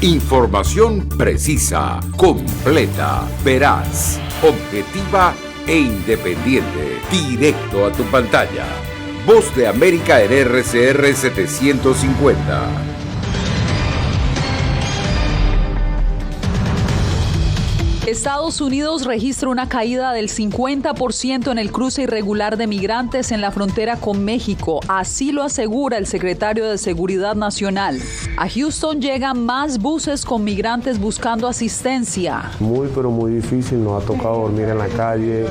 Información precisa, completa, veraz, objetiva e independiente. Directo a tu pantalla. Voz de América en RCR 750. Estados Unidos registra una caída del 50% en el cruce irregular de migrantes en la frontera con México. Así lo asegura el secretario de Seguridad Nacional. A Houston llegan más buses con migrantes buscando asistencia. Pero muy difícil. Nos ha tocado dormir en la calle,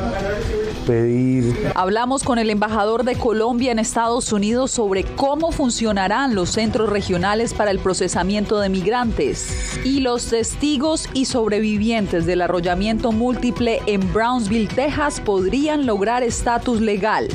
pedir. Hablamos con el embajador de Colombia en Estados Unidos sobre cómo funcionarán los centros regionales para el procesamiento de migrantes. Y los testigos y sobrevivientes del arrollamiento múltiple en Brownsville, Texas, podrían lograr estatus legal.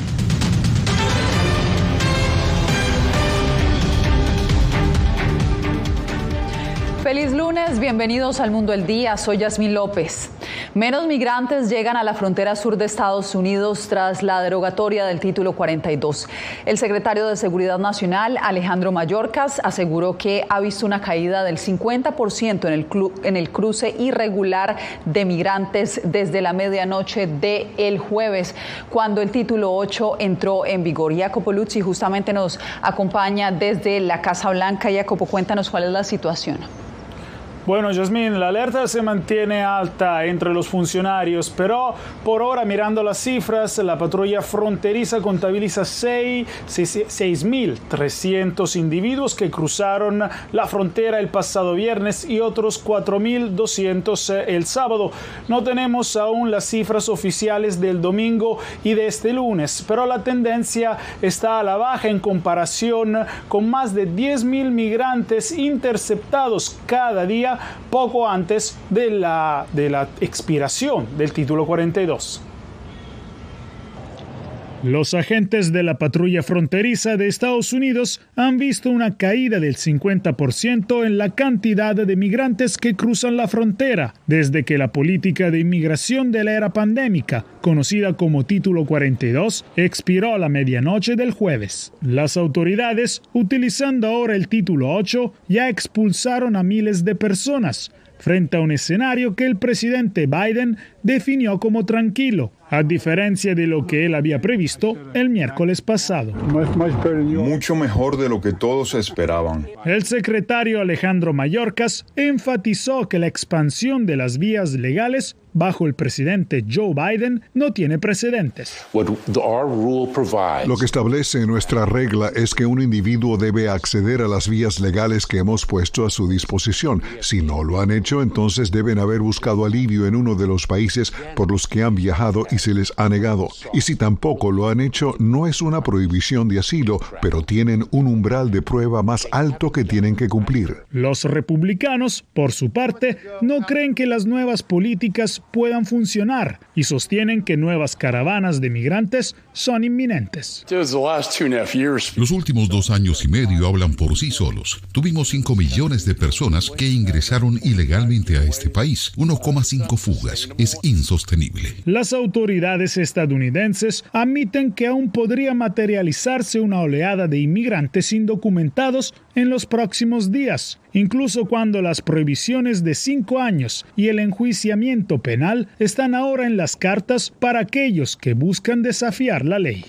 Feliz lunes, bienvenidos al Mundo al Día, soy Yasmín López. Menos migrantes llegan a la frontera sur de Estados Unidos tras la derogatoria del Título 42. El secretario de Seguridad Nacional, Alejandro Mayorkas, aseguró que ha visto una caída del 50% en el cruce irregular de migrantes desde la medianoche del jueves, cuando el Título 8 entró en vigor. Jacopo Luzzi justamente nos acompaña desde la Casa Blanca. Jacopo, cuéntanos cuál es la situación. Bueno, Yasmín, la alerta se mantiene alta entre los funcionarios, pero por ahora, mirando las cifras, la patrulla fronteriza contabiliza 6.300 individuos que cruzaron la frontera el pasado viernes y otros 4.200 el sábado. No tenemos aún las cifras oficiales del domingo y de este lunes, pero la tendencia está a la baja en comparación con más de 10.000 migrantes interceptados cada día poco antes de la expiración del Título 42. Los agentes de la patrulla fronteriza de Estados Unidos han visto una caída del 50% en la cantidad de migrantes que cruzan la frontera desde que la política de inmigración de la era pandémica, conocida como Título 42, expiró a la medianoche del jueves. Las autoridades, utilizando ahora el Título 8, ya expulsaron a miles de personas, frente a un escenario que el presidente Biden definió como tranquilo, a diferencia de lo que él había previsto el miércoles pasado. Mucho mejor de lo que todos esperaban. El secretario Alejandro Mayorkas enfatizó que la expansión de las vías legales bajo el presidente Joe Biden no tiene precedentes. Lo que establece nuestra regla es que un individuo debe acceder a las vías legales que hemos puesto a su disposición. Si no lo han hecho, entonces deben haber buscado alivio en uno de los países por los que han viajado y se les ha negado. Y si tampoco lo han hecho, no es una prohibición de asilo, pero tienen un umbral de prueba más alto que tienen que cumplir. Los republicanos, por su parte, no creen que las nuevas políticas puedan funcionar y sostienen que nuevas caravanas de migrantes son inminentes. Los últimos 2 años y medio hablan por sí solos. Tuvimos 5 millones de personas que ingresaron ilegalmente a este país, 1,5 fugas. Es insostenible. Las autoridades estadounidenses admiten que aún podría materializarse una oleada de inmigrantes indocumentados en los próximos días, incluso cuando las prohibiciones de 5 años y el enjuiciamiento penal están ahora en las cartas para aquellos que buscan desafiar la ley.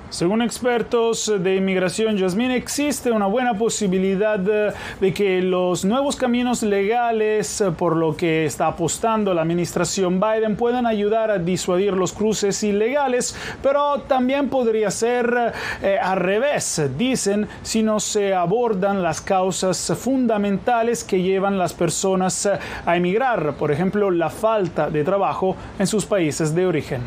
Según expertos de inmigración, Yasmín, existe una buena posibilidad de que los nuevos caminos legales por lo que está apostando la administración Biden puedan ayudar a disuadir los cruces ilegales, pero también podría ser al revés, dicen, si no se abordan las causas fundamentales que llevan las personas a emigrar, por ejemplo, la falta de trabajo en sus países de origen.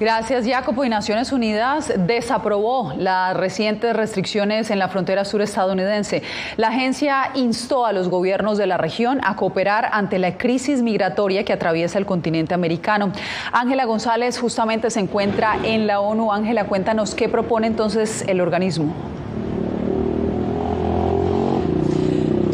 Gracias, Jacopo. Y Naciones Unidas desaprobó las recientes restricciones en la frontera sur estadounidense. La agencia instó a los gobiernos de la región a cooperar ante la crisis migratoria que atraviesa el continente americano. Ángela González justamente se encuentra en la ONU. Ángela, cuéntanos qué propone entonces el organismo.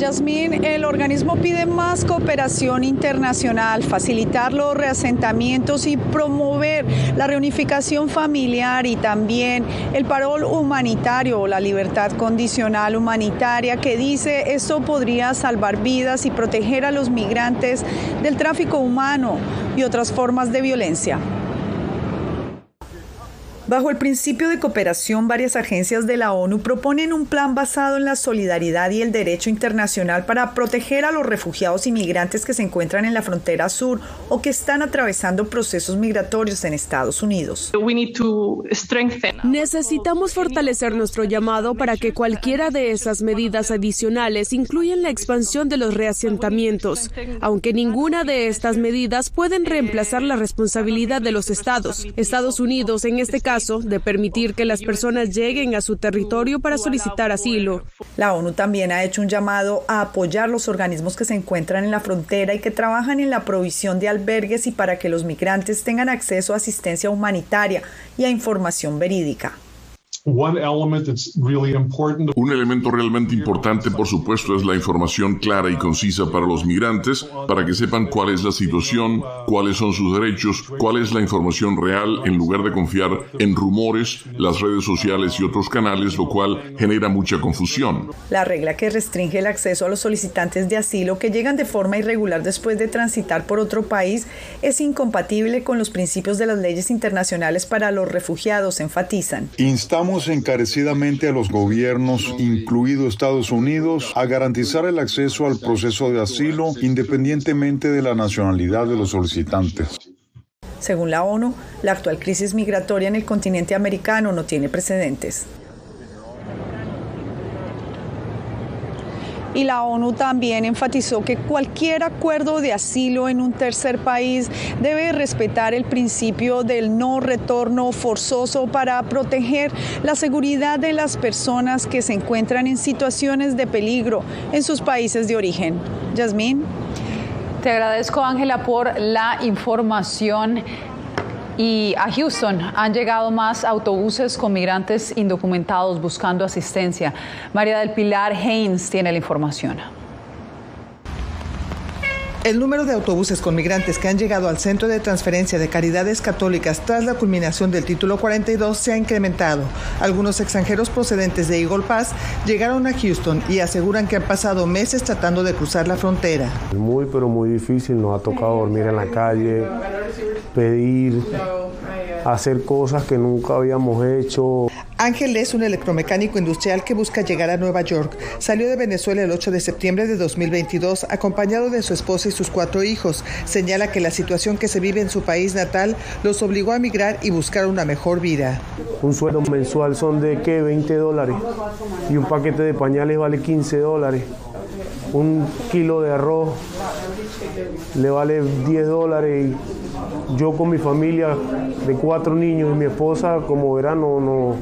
Yasmín, el organismo pide más cooperación internacional, facilitar los reasentamientos y promover la reunificación familiar y también el parol humanitario o la libertad condicional humanitaria, que dice esto podría salvar vidas y proteger a los migrantes del tráfico humano y otras formas de violencia. Bajo el principio de cooperación, varias agencias de la ONU proponen un plan basado en la solidaridad y el derecho internacional para proteger a los refugiados y migrantes que se encuentran en la frontera sur o que están atravesando procesos migratorios en Estados Unidos. Necesitamos fortalecer nuestro llamado para que cualquiera de esas medidas adicionales incluyan la expansión de los reasentamientos, aunque ninguna de estas medidas pueden reemplazar la responsabilidad de los estados. Estados Unidos, en este caso, de permitir que las personas lleguen a su territorio para solicitar asilo. La ONU también ha hecho un llamado a apoyar los organismos que se encuentran en la frontera y que trabajan en la provisión de albergues y para que los migrantes tengan acceso a asistencia humanitaria y a información verídica. Un elemento realmente importante, por supuesto, es la información clara y concisa para los migrantes, para que sepan cuál es la situación, cuáles son sus derechos, cuál es la información real, en lugar de confiar en rumores, las redes sociales y otros canales, lo cual genera mucha confusión. La regla que restringe el acceso a los solicitantes de asilo que llegan de forma irregular después de transitar por otro país es incompatible con los principios de las leyes internacionales para los refugiados, enfatizan. Instamos encarecidamente a los gobiernos, incluido Estados Unidos, a garantizar el acceso al proceso de asilo independientemente de la nacionalidad de los solicitantes. Según la ONU, la actual crisis migratoria en el continente americano no tiene precedentes. Y la ONU también enfatizó que cualquier acuerdo de asilo en un tercer país debe respetar el principio del no retorno forzoso para proteger la seguridad de las personas que se encuentran en situaciones de peligro en sus países de origen. Yasmín. Te agradezco, Ángela, por la información. Y a Houston han llegado más autobuses con migrantes indocumentados buscando asistencia. María del Pilar Haynes tiene la información. El número de autobuses con migrantes que han llegado al Centro de Transferencia de Caridades Católicas tras la culminación del Título 42 se ha incrementado. Algunos extranjeros procedentes de Eagle Pass llegaron a Houston y aseguran que han pasado meses tratando de cruzar la frontera. Muy, pero muy difícil. Nos ha tocado dormir en la calle, pedir, hacer cosas que nunca habíamos hecho. Ángel es un electromecánico industrial que busca llegar a Nueva York. Salió de Venezuela el 8 de septiembre de 2022 acompañado de su esposa y sus 4 hijos. Señala que la situación que se vive en su país natal los obligó a emigrar y buscar una mejor vida. Un sueldo mensual son de ¿qué? $20 y un paquete de pañales vale $15. Un kilo de arroz le vale $10 y yo con mi familia de 4 niños y mi esposa, como verán, no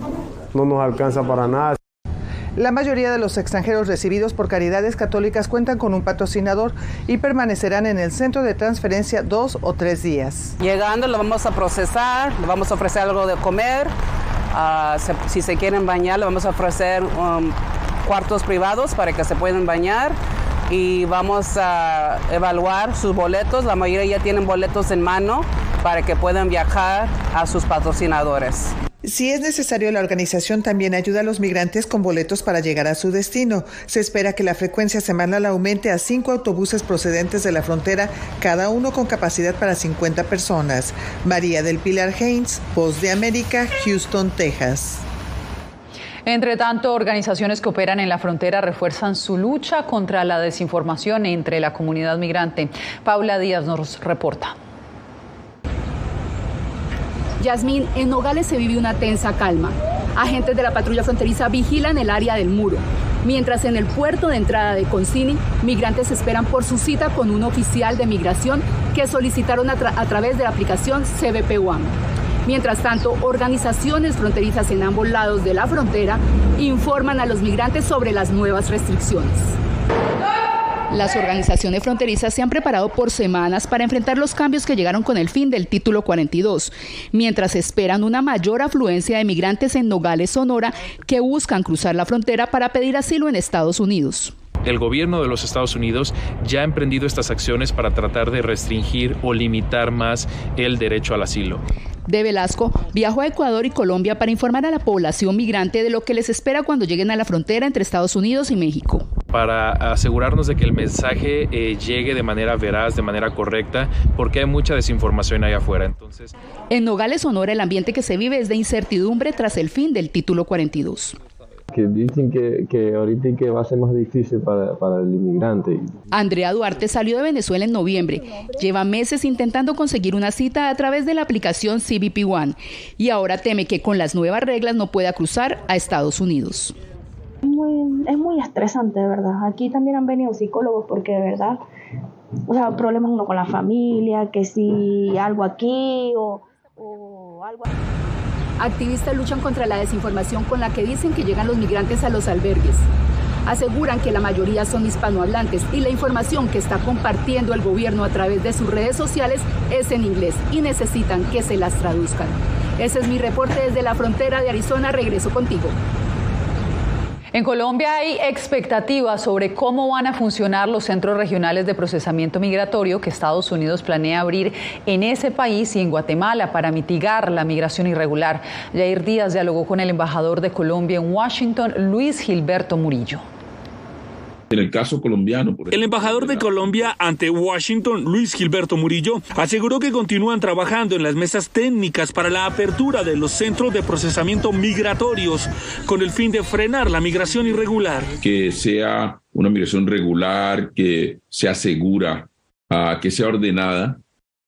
nos alcanza para nada. La mayoría de los extranjeros recibidos por Caridades Católicas cuentan con un patrocinador y permanecerán en el centro de transferencia 2 o 3 días. Llegando lo vamos a procesar, le vamos a ofrecer algo de comer, si se quieren bañar le vamos a ofrecer cuartos privados para que se puedan bañar y vamos a evaluar sus boletos. La mayoría ya tienen boletos en mano para que puedan viajar a sus patrocinadores. Si es necesario, la organización también ayuda a los migrantes con boletos para llegar a su destino. Se espera que la frecuencia semanal aumente a 5 autobuses procedentes de la frontera, cada uno con capacidad para 50 personas. María del Pilar Haynes, Voz de América, Houston, Texas. Entre tanto, organizaciones que operan en la frontera refuerzan su lucha contra la desinformación entre la comunidad migrante. Paula Díaz nos reporta. Yasmín, en Nogales se vive una tensa calma. Agentes de la patrulla fronteriza vigilan el área del muro, mientras en el puerto de entrada de Concini, migrantes esperan por su cita con un oficial de migración que solicitaron a través de la aplicación CBP One. Mientras tanto, organizaciones fronterizas en ambos lados de la frontera informan a los migrantes sobre las nuevas restricciones. Las organizaciones fronterizas se han preparado por semanas para enfrentar los cambios que llegaron con el fin del Título 42, mientras esperan una mayor afluencia de migrantes en Nogales, Sonora, que buscan cruzar la frontera para pedir asilo en Estados Unidos. el gobierno de los Estados Unidos ya ha emprendido estas acciones para tratar de restringir o limitar más el derecho al asilo. De Velasco viajó a Ecuador y Colombia para informar a la población migrante de lo que les espera cuando lleguen a la frontera entre Estados Unidos y México. Para asegurarnos de que el mensaje llegue de manera veraz, de manera correcta, porque hay mucha desinformación allá afuera. Entonces, en Nogales, Sonora, el ambiente que se vive es de incertidumbre tras el fin del Título 42. Que dicen que ahorita que va a ser más difícil para el inmigrante. Andrea Duarte salió de Venezuela en noviembre. Lleva meses intentando conseguir una cita a través de la aplicación CBP One y ahora teme que con las nuevas reglas no pueda cruzar a Estados Unidos. Es muy estresante, de verdad. Aquí también han venido psicólogos porque de verdad, o sea, problemas uno con la familia, que si algo aquí o algo. Activistas luchan contra la desinformación con la que dicen que llegan los migrantes a los albergues. Aseguran que la mayoría son hispanohablantes y la información que está compartiendo el gobierno a través de sus redes sociales es en inglés y necesitan que se las traduzcan. Ese es mi reporte desde la frontera de Arizona. Regreso contigo. En Colombia hay expectativas sobre cómo van a funcionar los centros regionales de procesamiento migratorio que Estados Unidos planea abrir en ese país y en Guatemala para mitigar la migración irregular. Yair Díaz dialogó con el embajador de Colombia en Washington, Luis Gilberto Murillo. En el caso colombiano, por ejemplo, el embajador de Colombia ante Washington, Luis Gilberto Murillo, aseguró que continúan trabajando en las mesas técnicas para la apertura de los centros de procesamiento migratorios con el fin de frenar la migración irregular. Que sea una migración regular, que sea segura, que sea ordenada,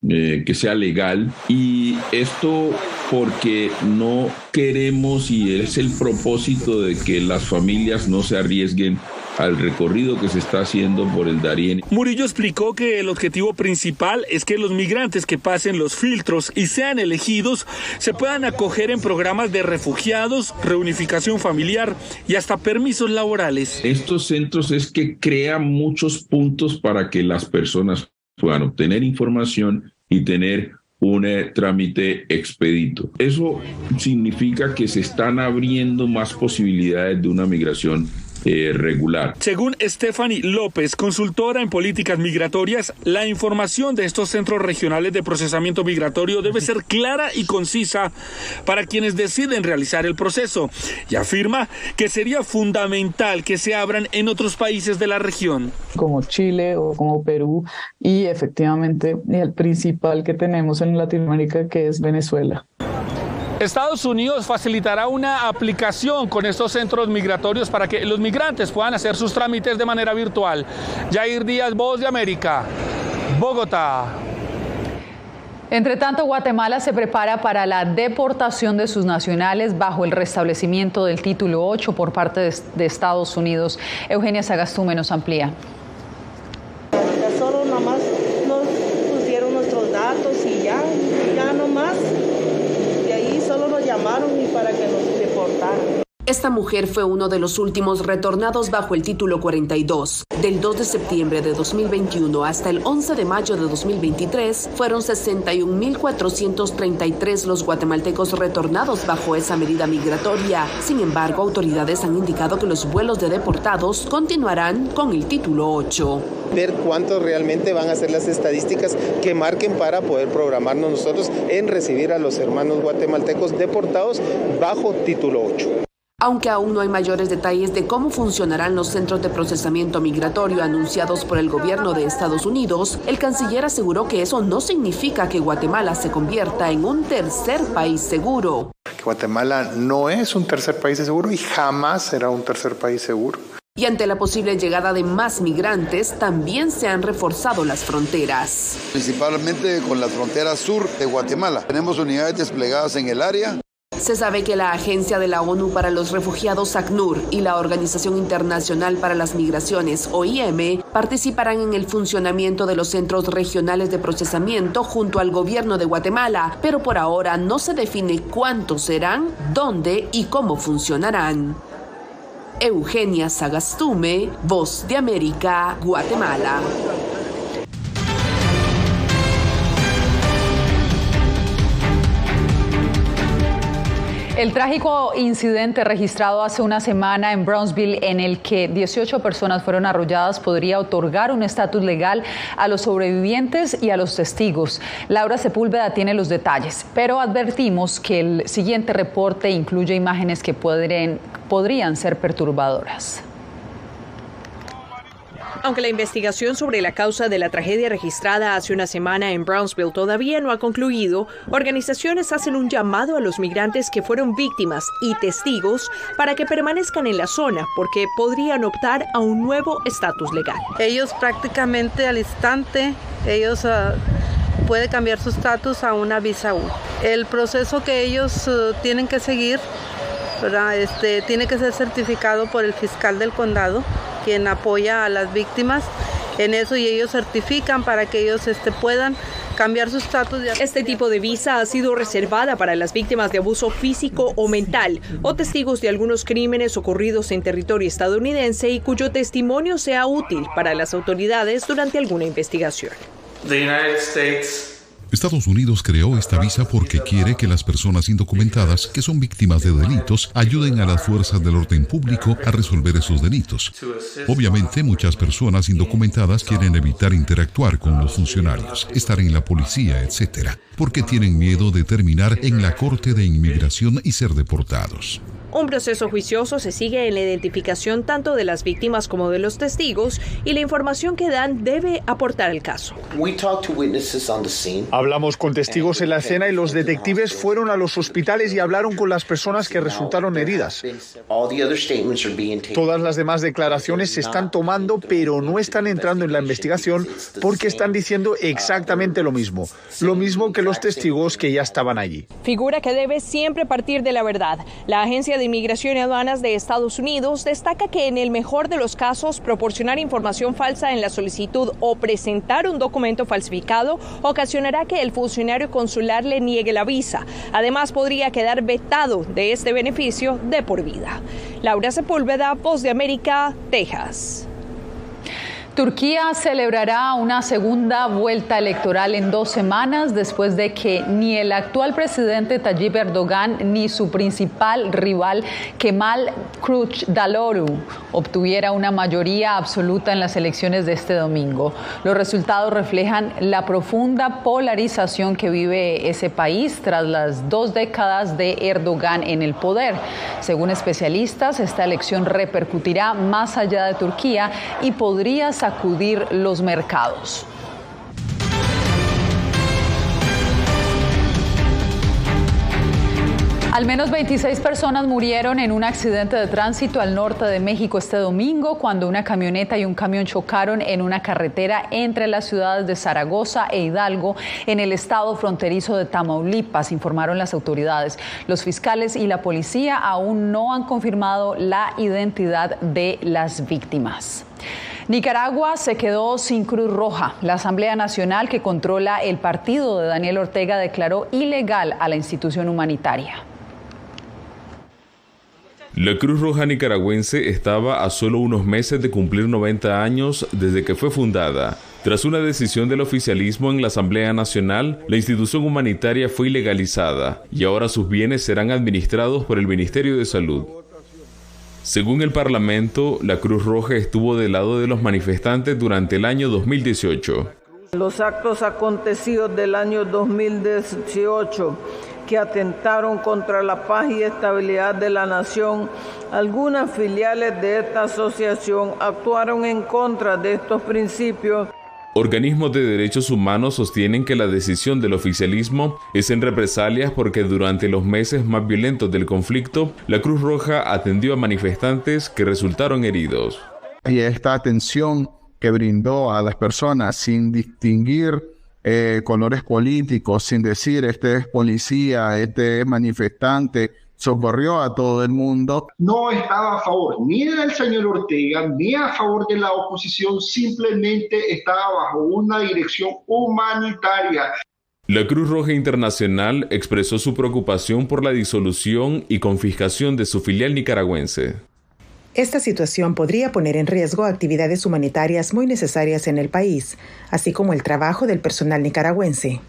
que sea legal, y esto porque no queremos, y es el propósito de que las familias no se arriesguen al recorrido que se está haciendo por el Darién. Murillo explicó que el objetivo principal es que los migrantes que pasen los filtros y sean elegidos se puedan acoger en programas de refugiados, reunificación familiar y hasta permisos laborales. Estos centros es que crean muchos puntos para que las personas puedan obtener información y tener un trámite expedito. Eso significa que se están abriendo más posibilidades de una migración regular. Según Stephanie López, consultora en políticas migratorias, la información de estos centros regionales de procesamiento migratorio debe ser clara y concisa para quienes deciden realizar el proceso, y afirma que sería fundamental que se abran en otros países de la región. Como Chile o como Perú, y efectivamente el principal que tenemos en Latinoamérica, que es Venezuela. Estados Unidos facilitará una aplicación con estos centros migratorios para que los migrantes puedan hacer sus trámites de manera virtual. Yair Díaz, Voz de América, Bogotá. Entre tanto, Guatemala se prepara para la deportación de sus nacionales bajo el restablecimiento del Título 8 por parte de Estados Unidos. Eugenia Sagastume nos amplía. Solo nada más nos pusieron nuestros datos y ya no más. Solo nos llamaron y para que nos deportaran. Esta mujer fue uno de los últimos retornados bajo el Título 42. Del 2 de septiembre de 2021 hasta el 11 de mayo de 2023, fueron 61.433 los guatemaltecos retornados bajo esa medida migratoria. Sin embargo, autoridades han indicado que los vuelos de deportados continuarán con el Título 8. Ver cuántos realmente van a ser las estadísticas que marquen para poder programarnos nosotros en recibir a los hermanos guatemaltecos deportados bajo Título 8. Aunque aún no hay mayores detalles de cómo funcionarán los centros de procesamiento migratorio anunciados por el gobierno de Estados Unidos, el canciller aseguró que eso no significa que Guatemala se convierta en un tercer país seguro. Guatemala no es un tercer país seguro y jamás será un tercer país seguro. Y ante la posible llegada de más migrantes, también se han reforzado las fronteras. Principalmente con la frontera sur de Guatemala. Tenemos unidades desplegadas en el área. Se sabe que la Agencia de la ONU para los Refugiados, ACNUR, y la Organización Internacional para las Migraciones, OIM, participarán en el funcionamiento de los centros regionales de procesamiento junto al gobierno de Guatemala, pero por ahora no se define cuántos serán, dónde y cómo funcionarán. Eugenia Sagastume, Voz de América, Guatemala. El trágico incidente registrado hace una semana en Brownsville, en el que 18 personas fueron arrolladas, podría otorgar un estatus legal a los sobrevivientes y a los testigos. Laura Sepúlveda tiene los detalles, pero advertimos que el siguiente reporte incluye imágenes que podrían ser perturbadoras. Aunque la investigación sobre la causa de la tragedia registrada hace una semana en Brownsville todavía no ha concluido, organizaciones hacen un llamado a los migrantes que fueron víctimas y testigos para que permanezcan en la zona porque podrían optar a un nuevo estatus legal. Ellos prácticamente al instante, pueden cambiar su estatus a una visa U. El proceso que ellos tienen que seguir, ¿verdad? Tiene que ser certificado por el fiscal del condado, quien apoya a las víctimas en eso, y ellos certifican para que ellos puedan cambiar su estatus. Este tipo de visa ha sido reservada para las víctimas de abuso físico o mental o testigos de algunos crímenes ocurridos en territorio estadounidense y cuyo testimonio sea útil para las autoridades durante alguna investigación. Estados Unidos creó esta visa porque quiere que las personas indocumentadas que son víctimas de delitos ayuden a las fuerzas del orden público a resolver esos delitos. Obviamente, muchas personas indocumentadas quieren evitar interactuar con los funcionarios, estar en la policía, etc., porque tienen miedo de terminar en la Corte de Inmigración y ser deportados. Un proceso juicioso se sigue en la identificación tanto de las víctimas como de los testigos, y la información que dan debe aportar al caso. Hablamos con testigos en la escena y los detectives fueron a los hospitales y hablaron con las personas que resultaron heridas. Todas las demás declaraciones se están tomando, pero no están entrando en la investigación porque están diciendo exactamente lo mismo que los testigos que ya estaban allí. Figura que debe siempre partir de la verdad. La Agencia de Inmigración y Aduanas de Estados Unidos destaca que en el mejor de los casos, proporcionar información falsa en la solicitud o presentar un documento falsificado ocasionará que el funcionario consular le niegue la visa. Además, podría quedar vetado de este beneficio de por vida. Laura Sepúlveda, Voz de América, Texas. Turquía celebrará una segunda vuelta electoral en 2 semanas después de que ni el actual presidente Tayyip Erdogan ni su principal rival Kemal Kılıçdaroğlu obtuviera una mayoría absoluta en las elecciones de este domingo. Los resultados reflejan la profunda polarización que vive ese país tras las 2 décadas de Erdogan en el poder. Según especialistas, esta elección repercutirá más allá de Turquía y podría sacudir los mercados. Al menos 26 personas murieron en un accidente de tránsito al norte de México este domingo cuando una camioneta y un camión chocaron en una carretera entre las ciudades de Zaragoza e Hidalgo en el estado fronterizo de Tamaulipas, informaron las autoridades. Los fiscales y la policía aún no han confirmado la identidad de las víctimas. Nicaragua se quedó sin Cruz Roja. La Asamblea Nacional, que controla el partido de Daniel Ortega, declaró ilegal a la institución humanitaria. La Cruz Roja nicaragüense estaba a solo unos meses de cumplir 90 años desde que fue fundada. Tras una decisión del oficialismo en la Asamblea Nacional, la institución humanitaria fue ilegalizada y ahora sus bienes serán administrados por el Ministerio de Salud. Según el Parlamento, la Cruz Roja estuvo del lado de los manifestantes durante el año 2018. Los actos acontecidos del año 2018 que atentaron contra la paz y estabilidad de la nación, algunas filiales de esta asociación actuaron en contra de estos principios. Organismos de derechos humanos sostienen que la decisión del oficialismo es en represalias porque durante los meses más violentos del conflicto, la Cruz Roja atendió a manifestantes que resultaron heridos. Y esta atención que brindó a las personas sin distinguir colores políticos, sin decir este es policía, este es manifestante, socorrió a todo el mundo. No estaba a favor ni del señor Ortega, ni a favor de la oposición, simplemente estaba bajo una dirección humanitaria. La Cruz Roja Internacional expresó su preocupación por la disolución y confiscación de su filial nicaragüense. Esta situación podría poner en riesgo actividades humanitarias muy necesarias en el país, así como el trabajo del personal nicaragüense.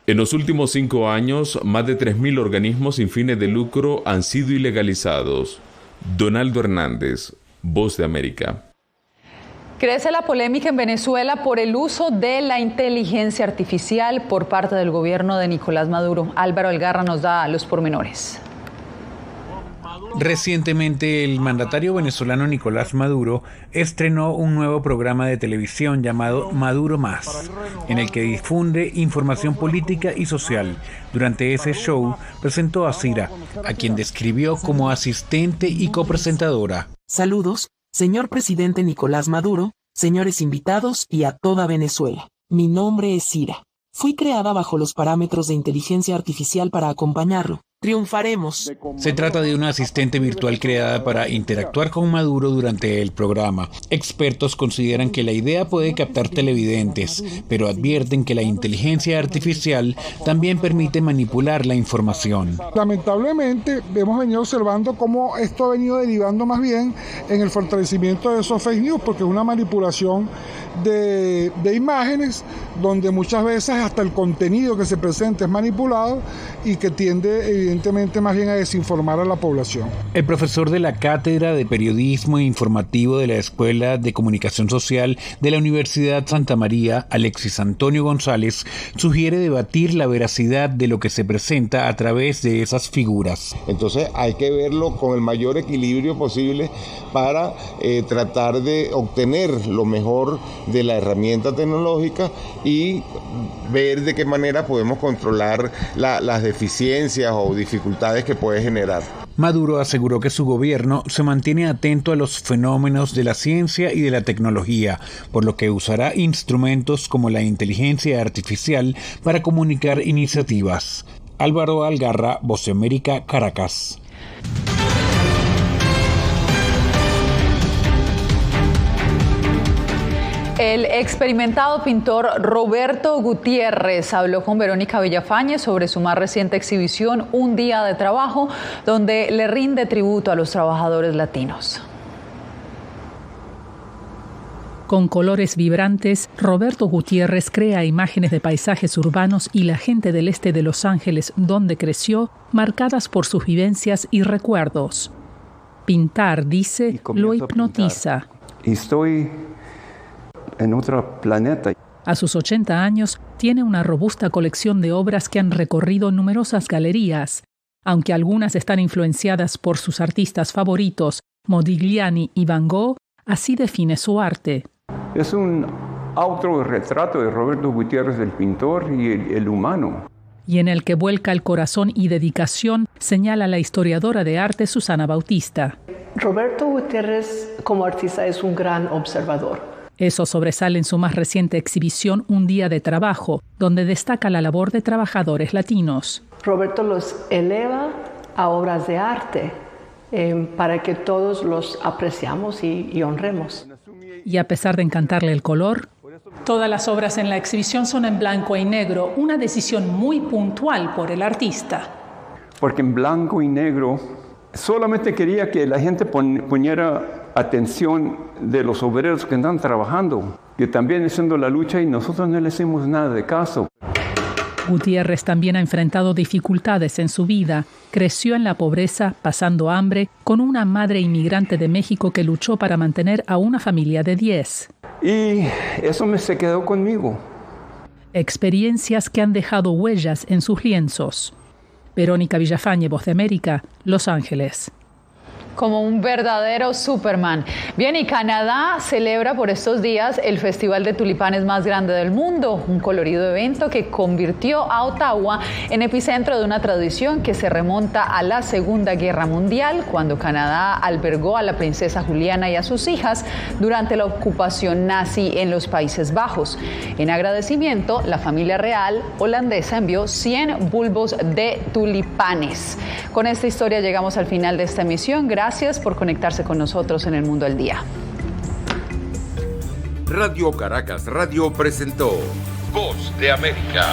En los últimos 5 años, más de 3.000 organismos sin fines de lucro han sido ilegalizados. Donaldo Hernández, Voz de América. Crece la polémica en Venezuela por el uso de la inteligencia artificial por parte del gobierno de Nicolás Maduro. Álvaro Algarra nos da los pormenores. Recientemente, el mandatario venezolano Nicolás Maduro estrenó un nuevo programa de televisión llamado Maduro Más, en el que difunde información política y social. Durante ese show presentó a Cira, a quien describió como asistente y copresentadora. Saludos, señor presidente Nicolás Maduro, señores invitados y a toda Venezuela. Mi nombre es Cira. Fui creada bajo los parámetros de inteligencia artificial para acompañarlo. Triunfaremos. Se trata de una asistente virtual creada para interactuar con Maduro durante el programa. Expertos consideran que la idea puede captar televidentes, pero advierten que la inteligencia artificial también permite manipular la información. Lamentablemente, hemos venido observando cómo esto ha venido derivando más bien en el fortalecimiento de esos fake news, porque es una manipulación de imágenes donde muchas veces hasta el contenido que se presenta es manipulado y que tiende evidentemente más bien a desinformar a la población. El profesor de la Cátedra de Periodismo Informativo de la Escuela de Comunicación Social de la Universidad Santa María, Alexis Antonio González, sugiere debatir la veracidad de lo que se presenta a través de esas figuras. Entonces hay que verlo con el mayor equilibrio posible para tratar de obtener lo mejor de la herramienta tecnológica y ver de qué manera podemos controlar las deficiencias o dificultades que puede generar. Maduro aseguró que su gobierno se mantiene atento a los fenómenos de la ciencia y de la tecnología, por lo que usará instrumentos como la inteligencia artificial para comunicar iniciativas. Álvaro Algarra, Voz de América, Caracas. El experimentado pintor Roberto Gutiérrez habló con Verónica Villafañe sobre su más reciente exhibición, Un Día de Trabajo, donde le rinde tributo a los trabajadores latinos. Con colores vibrantes, Roberto Gutiérrez crea imágenes de paisajes urbanos y la gente del este de Los Ángeles, donde creció, marcadas por sus vivencias y recuerdos. Pintar, dice, lo hipnotiza. Estoy en otro planeta. A sus 80 años, tiene una robusta colección de obras que han recorrido numerosas galerías. Aunque algunas están influenciadas por sus artistas favoritos, Modigliani y Van Gogh, así define su arte. Es un autorretrato de Roberto Gutiérrez, el pintor y el humano. Y en el que vuelca el corazón y dedicación, señala la historiadora de arte Susana Bautista. Roberto Gutiérrez, como artista, es un gran observador. Eso sobresale en su más reciente exhibición Un Día de Trabajo, donde destaca la labor de trabajadores latinos. Roberto los eleva a obras de arte para que todos los apreciamos y honremos. Y a pesar de encantarle el color, todas las obras en la exhibición son en blanco y negro, una decisión muy puntual por el artista. Porque en blanco y negro solamente quería que la gente poniera atención de los obreros que están trabajando, que también haciendo la lucha y nosotros no le hacemos nada de caso. Gutiérrez también ha enfrentado dificultades en su vida. Creció en la pobreza, pasando hambre, con una madre inmigrante de México que luchó para mantener a una familia de 10. Y eso se quedó conmigo. Experiencias que han dejado huellas en sus lienzos. Verónica Villafañe, Voz de América, Los Ángeles. Como un verdadero Superman. Bien, y Canadá celebra por estos días el Festival de Tulipanes más grande del mundo, un colorido evento que convirtió a Ottawa en epicentro de una tradición que se remonta a la Segunda Guerra Mundial, cuando Canadá albergó a la princesa Juliana y a sus hijas durante la ocupación nazi en los Países Bajos. En agradecimiento, la familia real holandesa envió 100 bulbos de tulipanes. Con esta historia llegamos al final de esta emisión. Gracias por conectarse con nosotros en El Mundo al Día. Radio Caracas Radio presentó Voz de América.